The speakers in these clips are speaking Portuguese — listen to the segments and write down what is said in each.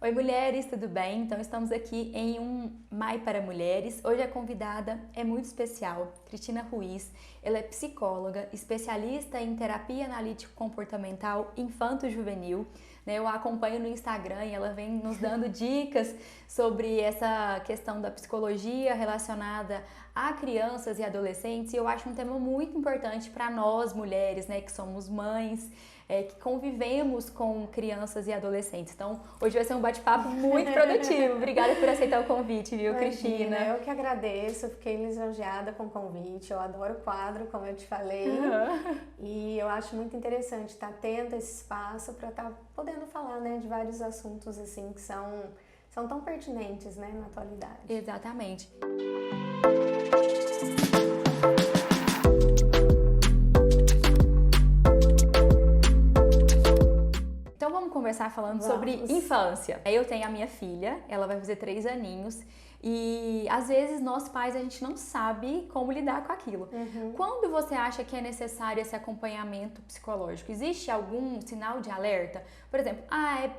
Oi mulheres, tudo bem? Então estamos aqui em um Mai para Mulheres. Hoje a convidada é muito especial, Cristina Ruiz. Ela é psicóloga, especialista em terapia analítico-comportamental infanto-juvenil. Eu a acompanho no Instagram e ela vem nos dando dicas sobre essa questão da psicologia relacionada a crianças e adolescentes. E eu acho um tema muito importante para nós mulheres, que somos mães, que convivemos com crianças e adolescentes. Então, hoje vai ser um bate-papo muito produtivo. Obrigada por aceitar o convite, viu, Imagina, Cristina? Eu que agradeço, fiquei lisonjeada com o convite. Eu adoro o quadro, como eu te falei. E eu acho muito interessante estar tendo esse espaço para estar podendo falar, de vários assuntos assim que são tão pertinentes, na atualidade. Exatamente. Então vamos conversar falando sobre infância. Eu tenho a minha filha, ela vai fazer 3 aninhos e às vezes nós pais a gente não sabe como lidar com aquilo. Quando você acha que é necessário esse acompanhamento psicológico? Existe algum sinal de alerta? Por exemplo,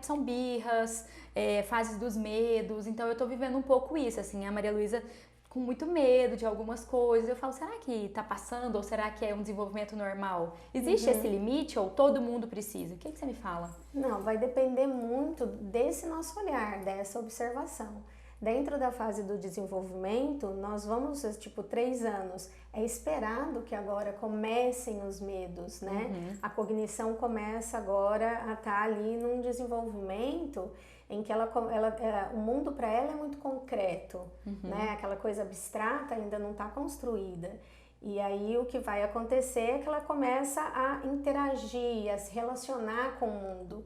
são birras, fases dos medos, então eu tô vivendo um pouco isso, assim, a Maria Luísa com muito medo de algumas coisas. Eu falo, será que tá passando ou será que é um desenvolvimento normal? Existe esse limite ou todo mundo precisa? O que você me fala? Não, vai depender muito desse nosso olhar, dessa observação. Dentro da fase do desenvolvimento, nós vamos, 3 anos, é esperado que agora comecem os medos, A cognição começa agora a estar ali num desenvolvimento em que o mundo para ela é muito concreto, Aquela coisa abstrata ainda não está construída. E aí o que vai acontecer é que ela começa a interagir, a se relacionar com o mundo.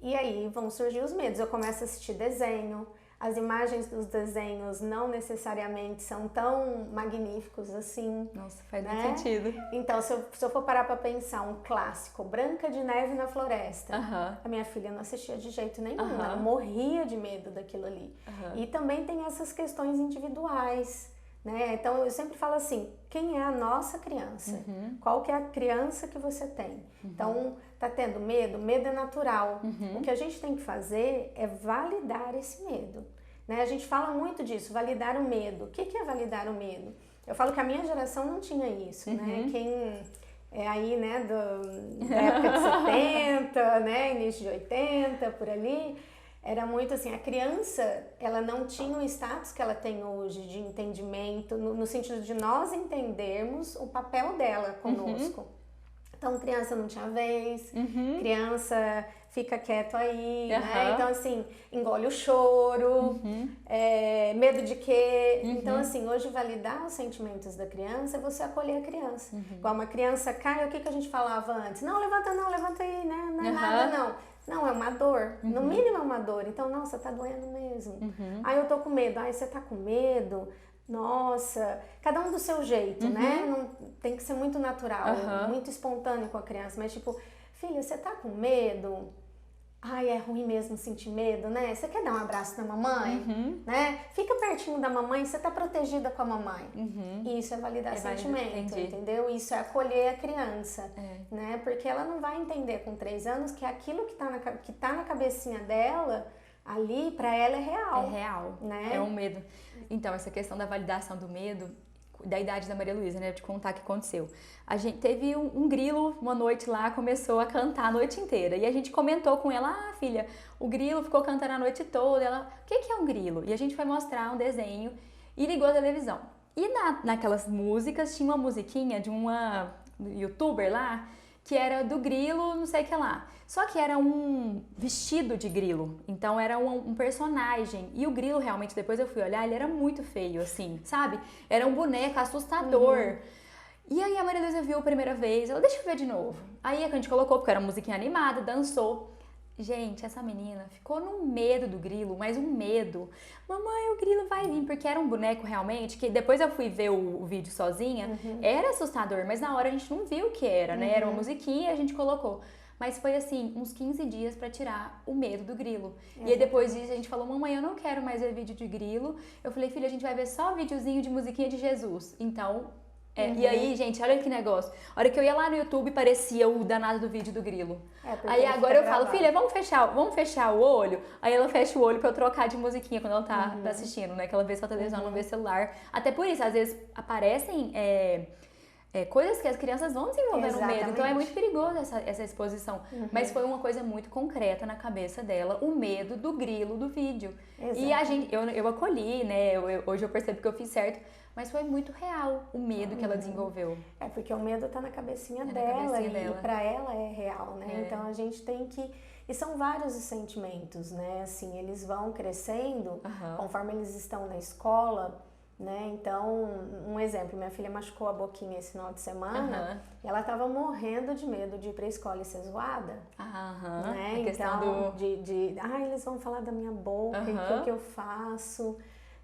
E aí vão surgir os medos. Eu começo a assistir desenho. As imagens dos desenhos não necessariamente são tão magníficos assim. Nossa, faz muito sentido. Então, se eu for parar para pensar um clássico, Branca de Neve na Floresta, a minha filha não assistia de jeito nenhum, ela morria de medo daquilo ali. E também tem essas questões individuais, Então, eu sempre falo assim, quem é a nossa criança? Qual que é a criança que você tem? Então, tá tendo medo? Medo é natural. O que a gente tem que fazer é validar esse medo. A gente fala muito disso, validar o medo. O que é validar o medo? Eu falo que a minha geração não tinha isso, Quem é aí, da época de 70, início de 80, por ali, era muito assim, a criança, ela não tinha o status que ela tem hoje de entendimento, no sentido de nós entendermos o papel dela conosco. Então, criança não tinha vez, criança fica quieto aí, Então, assim, engole o choro, medo de quê? Então, assim, hoje validar os sentimentos da criança é você acolher a criança. Igual uma criança cai, o que a gente falava antes? Não, levanta aí, Não é nada, não. Não, é uma dor. No mínimo é uma dor. Então, nossa, tá doendo mesmo. Eu tô com medo. Você tá com medo? Nossa, cada um do seu jeito, Não, tem que ser muito natural, muito espontâneo com a criança. Mas filha, você tá com medo? É ruim mesmo sentir medo, Você quer dar um abraço na mamãe? Fica pertinho da mamãe, você tá protegida com a mamãe. Isso é validar sentimento, entendeu? Isso é acolher a criança, Porque ela não vai entender com 3 anos que aquilo que tá na cabecinha dela, ali, pra ela é real. É real, É um medo. Então, essa questão da validação do medo, da idade da Maria Luísa, de contar o que aconteceu. A gente teve um grilo uma noite lá, começou a cantar a noite inteira. E a gente comentou com ela, filha, o grilo ficou cantando a noite toda. Ela, o que é um grilo? E a gente foi mostrar um desenho e ligou a televisão. E naquelas músicas, tinha uma musiquinha de uma youtuber lá, que era do grilo, não sei o que lá. Só que era um vestido de grilo, então era um personagem. E o grilo realmente, depois eu fui olhar, ele era muito feio, assim, sabe? Era um boneco assustador. E aí a Maria Luísa viu a primeira vez, ela, deixa eu ver de novo. Aí a gente colocou, porque era musiquinha animada, dançou. Gente, essa menina ficou no medo do grilo, mas um medo. Mamãe, o grilo vai vir, porque era um boneco realmente, que depois eu fui ver o vídeo sozinha, era assustador, mas na hora a gente não viu o que era, Era uma musiquinha e a gente colocou. Mas foi assim, uns 15 dias pra tirar o medo do grilo. E aí depois disso a gente falou, mamãe, eu não quero mais ver vídeo de grilo. Eu falei, filha, a gente vai ver só videozinho de musiquinha de Jesus. Então, E aí, gente, olha que negócio. A hora que eu ia lá no YouTube, parecia o danado do vídeo do grilo. Aí agora eu falo, filha, vamos fechar o olho? Aí ela fecha o olho pra eu trocar de musiquinha quando ela tá assistindo, né? Que ela vê só televisão, não vê celular. Até por isso, às vezes aparecem coisas que as crianças vão desenvolver no medo. Então é muito perigoso essa exposição. Mas foi uma coisa muito concreta na cabeça dela, o medo do grilo do vídeo. E eu acolhi, né? Hoje eu percebo que eu fiz certo. Mas foi muito real o medo que ela desenvolveu. Porque o medo tá na cabecinha dela e pra ela é real, né? Então a gente tem que... E são vários os sentimentos, né? Assim, eles vão crescendo conforme eles estão na escola, né? Então, um exemplo, minha filha machucou a boquinha esse final de semana e ela tava morrendo de medo de ir pra escola e ser zoada. Né? A questão então, eles vão falar da minha boca e o que eu faço...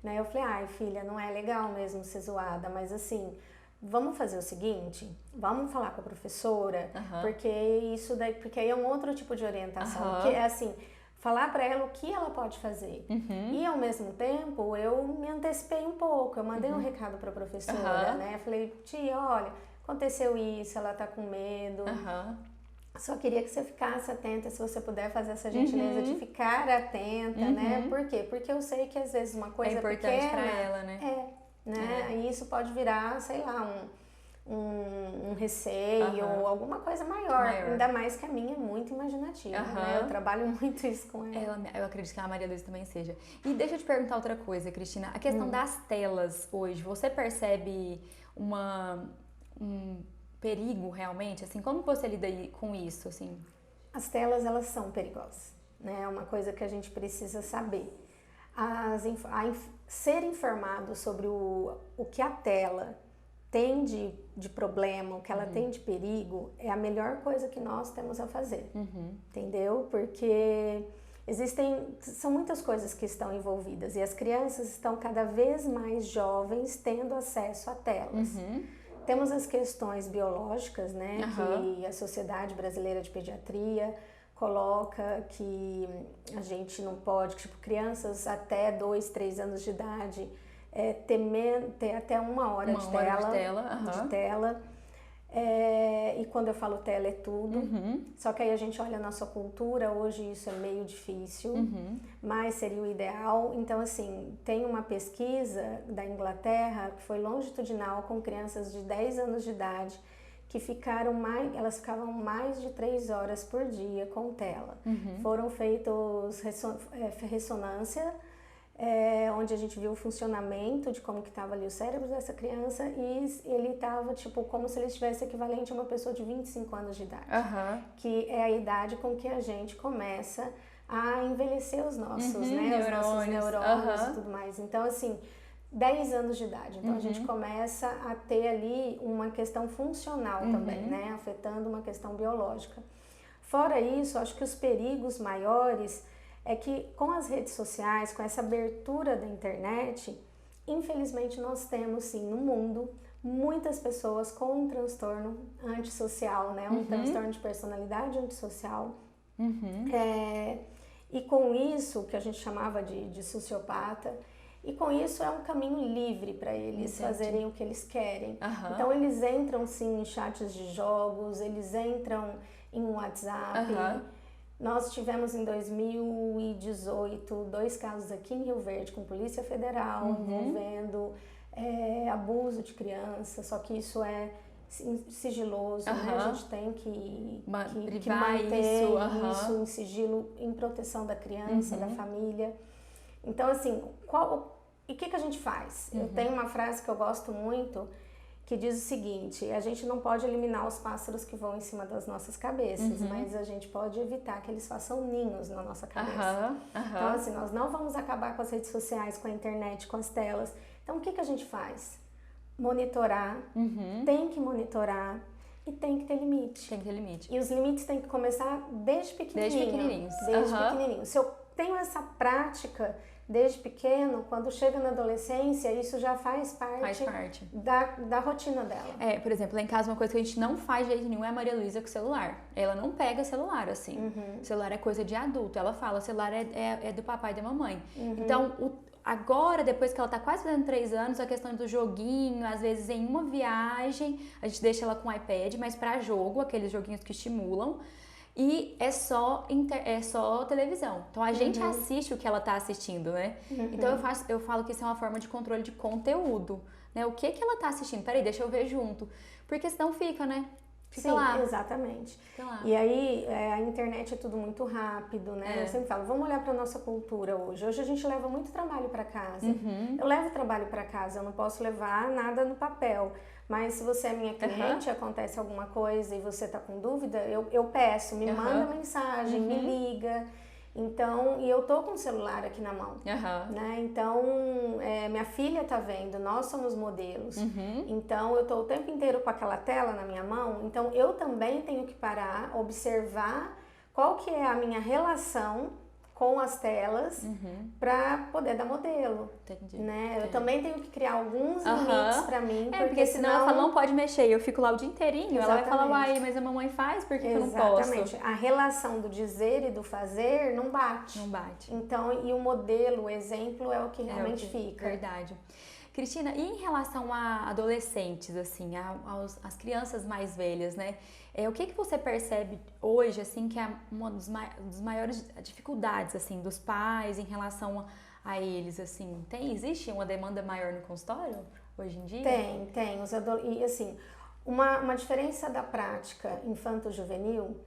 Né? Eu falei, filha, não é legal mesmo ser zoada, mas assim, vamos fazer o seguinte, vamos falar com a professora, porque porque aí é um outro tipo de orientação, que é assim, falar pra ela o que ela pode fazer. E ao mesmo tempo, eu me antecipei um pouco, eu mandei um recado pra professora, né? Eu falei, tia, olha, aconteceu isso, ela tá com medo. Só queria que você ficasse atenta, se você puder fazer essa gentileza de ficar atenta, né? Por quê? Porque eu sei que às vezes uma coisa importante pequena... pra ela, né? E isso pode virar, sei lá, um receio ou alguma coisa maior. Ainda mais que a minha é muito imaginativa, né? Eu trabalho muito isso com ela. Eu acredito que a Maria Luísa também seja. E deixa eu te perguntar outra coisa, Cristina. A questão das telas hoje, você percebe um perigo realmente? Assim, como você lida com isso, assim? As telas, elas são perigosas, né? É uma coisa que a gente precisa saber. Ser informado sobre o que a tela tem de problema, o que ela tem de perigo, é a melhor coisa que nós temos a fazer, entendeu? Porque são muitas coisas que estão envolvidas e as crianças estão cada vez mais jovens tendo acesso a telas. Temos as questões biológicas, né, que a Sociedade Brasileira de Pediatria coloca que a gente não pode, tipo, crianças até 2, 3 anos de idade ter até 1 hora de tela. E quando eu falo tela é tudo, só que aí a gente olha a nossa cultura, hoje isso é meio difícil, mas seria o ideal. Então assim, tem uma pesquisa da Inglaterra que foi longitudinal com crianças de 10 anos de idade que elas ficavam mais de 3 horas por dia com tela. Foram feitos ressonância, onde a gente viu o funcionamento de como que estava ali o cérebro dessa criança e ele estava tipo como se ele estivesse equivalente a uma pessoa de 25 anos de idade, que é a idade com que a gente começa a envelhecer os nossos, né, os nossos neurônios e tudo mais. Então assim, 10 anos de idade, então a gente começa a ter ali uma questão funcional também, né, afetando uma questão biológica. Fora isso, acho que os perigos maiores é que com as redes sociais, com essa abertura da internet, infelizmente nós temos sim no mundo muitas pessoas com um transtorno antissocial, né? Um transtorno de personalidade antissocial. E com isso, que a gente chamava de sociopata, e com isso é um caminho livre para eles fazerem o que eles querem. Então eles entram sim em chats de jogos, eles entram em WhatsApp. Nós tivemos em 2018 2 casos aqui em Rio Verde com Polícia Federal envolvendo abuso de criança, só que isso é sigiloso, né? A gente tem que manter isso em sigilo, em proteção da criança, da família. Então assim, o que a gente faz? Eu tenho uma frase que eu gosto muito, que diz o seguinte: a gente não pode eliminar os pássaros que voam em cima das nossas cabeças, mas a gente pode evitar que eles façam ninhos na nossa cabeça. Então assim, nós não vamos acabar com as redes sociais, com a internet, com as telas. Então o que a gente faz? Monitorar, tem que monitorar e tem que ter limite. Tem que ter limite. E os limites têm que começar desde pequenininho. Desde pequenininhos. Desde pequenininho. Se eu tenho essa prática desde pequeno, quando chega na adolescência, isso já faz parte. Da rotina dela. Por exemplo, lá em casa uma coisa que a gente não faz de jeito nenhum é a Maria Luísa com o celular. Ela não pega celular, assim. O celular é coisa de adulto. Ela fala, o celular é do papai e da mamãe. Então, agora, depois que ela tá quase fazendo 3 anos, a questão do joguinho, às vezes em uma viagem, a gente deixa ela com o iPad, mas pra jogo, aqueles joguinhos que estimulam. E é só televisão. Então a gente assiste o que ela tá assistindo, né? Então eu falo que isso é uma forma de controle de conteúdo, né? O que ela tá assistindo? Peraí, deixa eu ver junto. Porque senão fica, né? Fica Sim, lá. Exatamente. Fica lá. E aí, a internet é tudo muito rápido, né? Eu sempre falo, vamos olhar para nossa cultura hoje. Hoje a gente leva muito trabalho para casa. Eu levo trabalho para casa, eu não posso levar nada no papel. Mas se você é minha cliente, acontece alguma coisa e você tá com dúvida, eu peço, me manda mensagem, me liga. Então, e eu tô com o celular aqui na mão, né? Então, minha filha tá vendo, nós somos modelos. Então, eu tô o tempo inteiro com aquela tela na minha mão. Então, eu também tenho que parar, observar qual que é a minha relação com as telas para poder dar modelo. Entendi. Né? Eu também tenho que criar alguns limites para mim, porque senão ela fala, não pode mexer, eu fico lá o dia inteirinho. Ela vai falar, uai, mas a mamãe faz, por que eu não posso? Exatamente. A relação do dizer e do fazer não bate. Não bate. Então, e o modelo, o exemplo é o que realmente fica. Verdade. Cristina, e em relação a adolescentes, assim, às crianças mais velhas, né? O que você percebe hoje, assim, que é uma das maiores dificuldades, assim, dos pais em relação a eles, assim? Existe uma demanda maior no consultório hoje em dia? Tem. E, assim, uma diferença da prática infanto-juvenil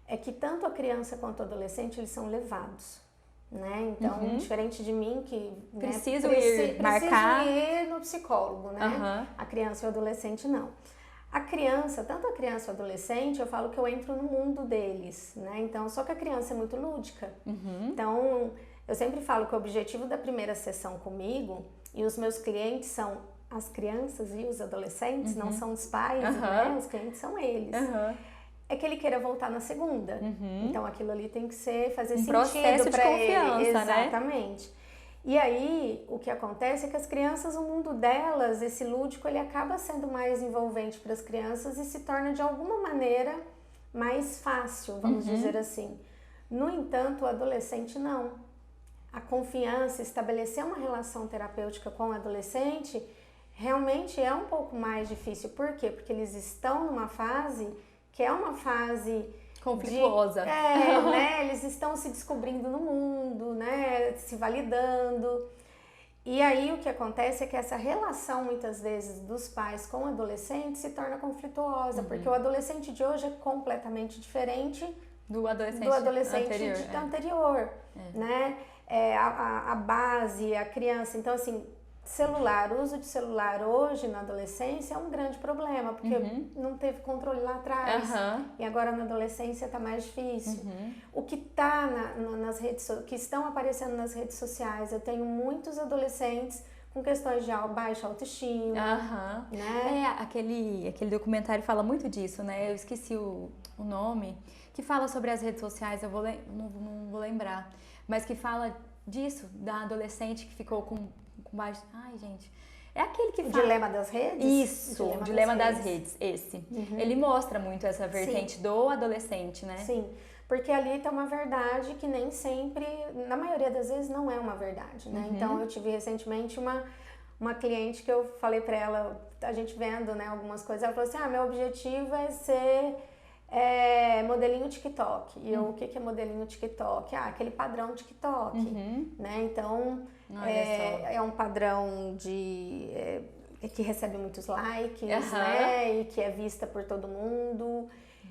é que tanto a criança quanto o adolescente, eles são levados. Né? Então, diferente de mim que preciso ir no psicólogo, né? A criança e o adolescente não. A criança, tanto a criança e o adolescente, eu falo que eu entro no mundo deles, né? Então, só que a criança é muito lúdica. Então, eu sempre falo que o objetivo da primeira sessão comigo, e os meus clientes são as crianças e os adolescentes, não são os pais, né? Os clientes são eles. É que ele queira voltar na segunda. Então aquilo ali tem que fazer sentido processo de confiança, ele. né? Exatamente. E aí, o que acontece é que as crianças, o mundo delas, esse lúdico, ele acaba sendo mais envolvente para as crianças e se torna de alguma maneira mais fácil, vamos dizer assim. No entanto, o adolescente não. A confiança, estabelecer uma relação terapêutica com o adolescente, realmente é um pouco mais difícil. Por quê? Porque eles estão numa fase que é uma fase conflituosa. Né? Eles estão se descobrindo no mundo, né? Se validando. E aí o que acontece é que essa relação, muitas vezes, dos pais com o adolescente se torna conflituosa, porque o adolescente de hoje é completamente diferente do adolescente anterior. Né? A base, a criança. Então, assim, o uso de celular hoje na adolescência é um grande problema, porque não teve controle lá atrás e agora na adolescência está mais difícil. O que está nas redes, que estão aparecendo nas redes sociais, eu tenho muitos adolescentes com questões de baixa autoestima, né? Aquele documentário fala muito disso, né? Eu esqueci o nome, que fala sobre as redes sociais, não vou lembrar, mas que fala disso, da adolescente que ficou com baixo. Ai, gente. É aquele que fala. O dilema das redes? Isso, o dilema das redes, esse. Ele mostra muito essa vertente do adolescente, né? Sim, porque ali tá uma verdade que nem sempre, na maioria das vezes, não é uma verdade, né? Então, eu tive recentemente uma cliente que eu falei pra ela, a gente vendo, né, algumas coisas, ela falou assim, meu objetivo é ser modelinho TikTok. E eu, o que é modelinho TikTok? Aquele padrão TikTok, né? Então, é um padrão que recebe muitos likes, né? E que é vista por todo mundo.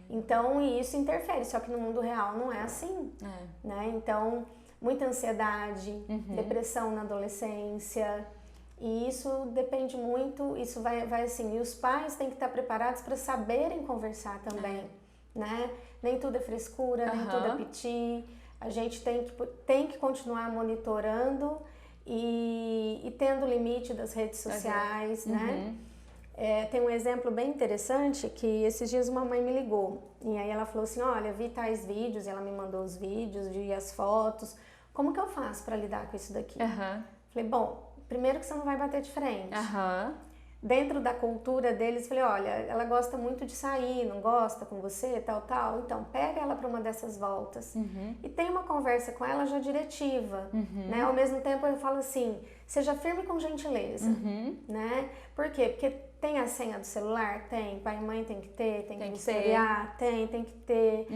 Então, isso interfere, só que no mundo real não é assim, né? Então, muita ansiedade, depressão na adolescência, e isso depende muito, isso vai assim, e os pais têm que estar preparados para saberem conversar também, né? Nem tudo é frescura, nem tudo é piti, a gente tem que continuar monitorando e tendo limite das redes sociais, né? Tem um exemplo bem interessante que esses dias uma mãe me ligou e aí ela falou assim, olha, vi tais vídeos, e ela me mandou os vídeos e as fotos, como que eu faço para lidar com isso daqui? Falei, bom, primeiro que você não vai bater de frente. Dentro da cultura deles, falei, olha, ela gosta muito de sair, não gosta com você, tal. Então, pega ela para uma dessas voltas e tem uma conversa com ela já diretiva, né? Ao mesmo tempo, eu falo assim, seja firme com gentileza, né? Por quê? Porque tem a senha do celular? Tem. Pai e mãe tem que ter, tem que vistoriar? Tem que ter.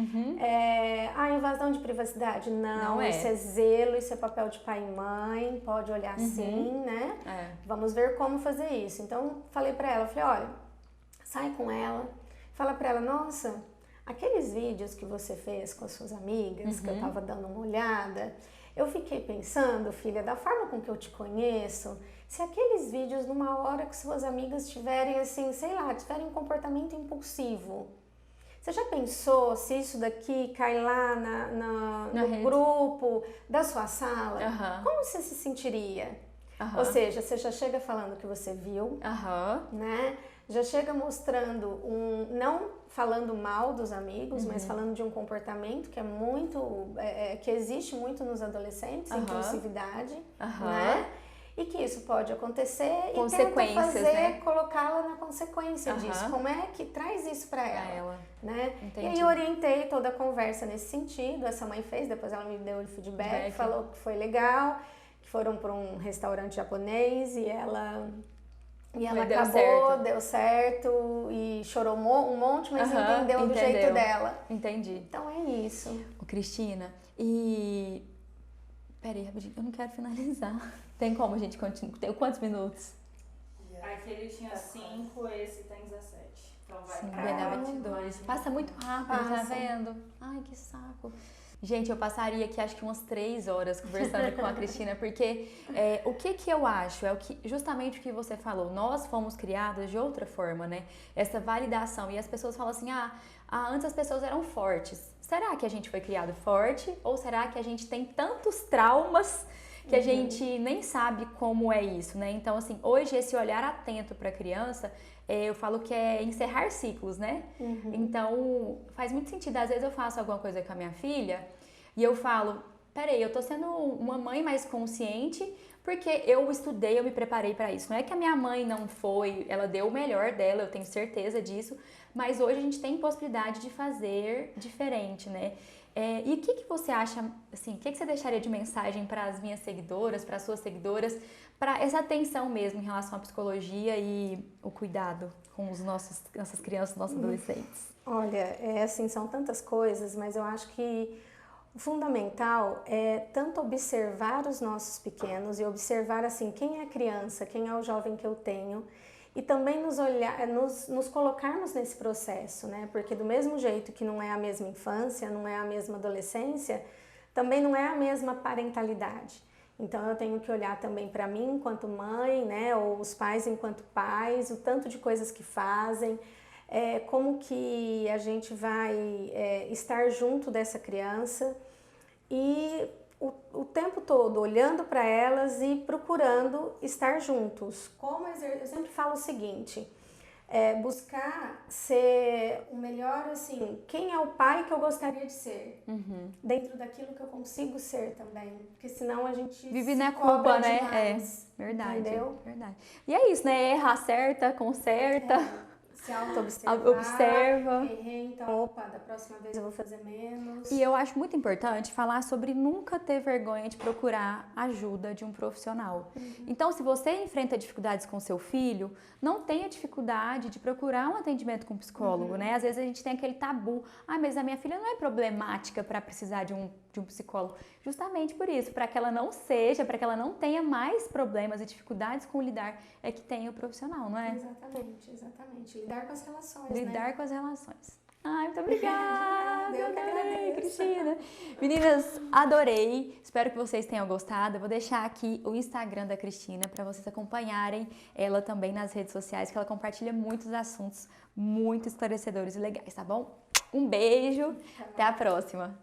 Invasão de privacidade? Não isso é zelo, isso é papel de pai e mãe, pode olhar sim, né? Vamos ver como fazer isso. Então, falei pra ela, olha, sai com ela, fala pra ela, nossa, aqueles vídeos que você fez com as suas amigas, que eu tava dando uma olhada, eu fiquei pensando, filha, da forma com que eu te conheço, se aqueles vídeos numa hora que suas amigas tiverem assim, sei lá, tiverem um comportamento impulsivo, você já pensou se isso daqui cai lá no grupo da sua sala? Como você se sentiria? Ou seja, você já chega falando que você viu, né? Já chega mostrando não falando mal dos amigos, mas falando de um comportamento que é muito, que existe muito nos adolescentes, impulsividade, né? E que isso pode acontecer e tenta fazer, né? Colocá-la na consequência disso. Como é que traz isso para ela? Né? E aí eu orientei toda a conversa nesse sentido. Essa mãe fez, depois ela me deu o feedback, falou que foi legal, que foram para um restaurante japonês e ela acabou, deu certo e chorou um monte, mas entendeu do jeito dela. Entendi. Então é isso. Ô, Cristina, peraí, rapidinho, eu não quero finalizar. Tem como a gente continuar? Tem quantos minutos? Aquele tinha 5, esse tem 17. Então vai dar 22. Passa muito rápido, tá vendo? Ai, que saco. Gente, eu passaria aqui acho que umas 3 horas conversando com a Cristina, porque o que eu acho é justamente o que você falou, nós fomos criadas de outra forma, né? Essa validação, e as pessoas falam assim, antes as pessoas eram fortes. Será que a gente foi criado forte? Ou será que a gente tem tantos traumas que a gente nem sabe como é isso, né? Então, assim, hoje esse olhar atento para a criança, eu falo que é encerrar ciclos, né? Então, faz muito sentido. Às vezes eu faço alguma coisa com a minha filha e eu falo, peraí, eu tô sendo uma mãe mais consciente porque eu estudei, eu me preparei para isso. Não é que a minha mãe não foi, ela deu o melhor dela, eu tenho certeza disso, mas hoje a gente tem possibilidade de fazer diferente, né? E o que você acha, assim, o que você deixaria de mensagem para as minhas seguidoras, para as suas seguidoras, para essa atenção mesmo em relação à psicologia e o cuidado com nossas crianças, nossos adolescentes? Olha, assim, são tantas coisas, mas eu acho que o fundamental é tanto observar os nossos pequenos e observar, assim, quem é a criança, quem é o jovem que eu tenho, e também nos colocarmos nesse processo, né? Porque do mesmo jeito que não é a mesma infância, não é a mesma adolescência, também não é a mesma parentalidade. Então eu tenho que olhar também para mim enquanto mãe, né? Ou os pais enquanto pais, o tanto de coisas que fazem, como que a gente vai estar junto dessa criança e o tempo todo olhando para elas e procurando estar juntos. Eu sempre falo o seguinte, buscar ser o melhor, assim, quem é o pai que eu gostaria de ser, dentro daquilo que eu consigo ser também, porque senão a gente vive na culpa, né? Demais, verdade, entendeu? Verdade. E é isso, né? Erra, acerta, conserta. Se observa. Então, opa, da próxima vez eu vou fazer menos. E eu acho muito importante falar sobre nunca ter vergonha de procurar ajuda de um profissional. Então, se você enfrenta dificuldades com seu filho, não tenha dificuldade de procurar um atendimento com um psicólogo, né? Às vezes a gente tem aquele tabu. Mas a minha filha não é problemática para precisar de um psicólogo. Justamente por isso, para que ela não seja, para que ela não tenha mais problemas e dificuldades com lidar, é que tem o profissional, não é? Exatamente. Lidar com as relações, Lidar com as relações. Ai, muito obrigada. Eu adorei, Cristina. Meninas, adorei. Espero que vocês tenham gostado. Eu vou deixar aqui o Instagram da Cristina para vocês acompanharem ela também nas redes sociais, que ela compartilha muitos assuntos muito esclarecedores e legais, tá bom? Um beijo. Até a próxima.